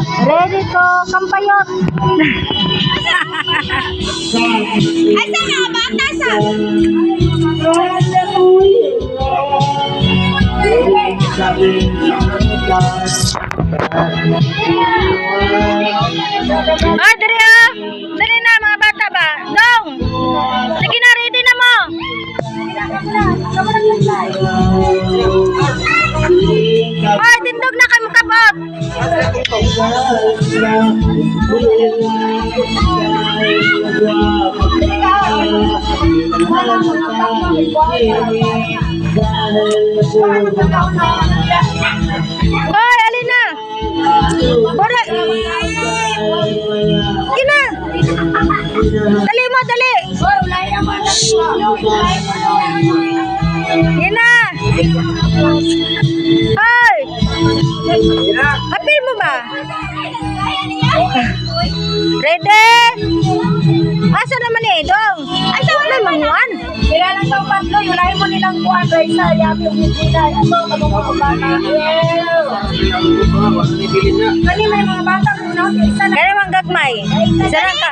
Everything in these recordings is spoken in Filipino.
Ready to kampayot. Ay, saan na? Bata sa? Ah, dali ah. Dali na mga bata ba? Dong. Sige na, ready na mo. Ay, tindog na kayo kabot. Ay, alin na. Bora. Gina. Dali mo, dali. Gina. Ay. Apil mo ba? Ready? Asa naman eh, Dong? Ay, sa wala manguan. Kaya lang sa patlo, yung lahi mo nilang kuhan, Raisa, yabi yung hindi. Ano, anong mga bata? Kani may mga bata muna, isa na. Kaya mang gagmay. Isa lang ka.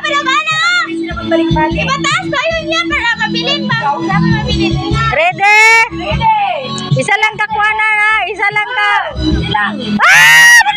Balik-balik. Ibatas ba yun yan para mabilin ba? Dapat mabilin. Ready? Ready. Isa lang ka kuha na. Isa lang ka. Lang. Ah!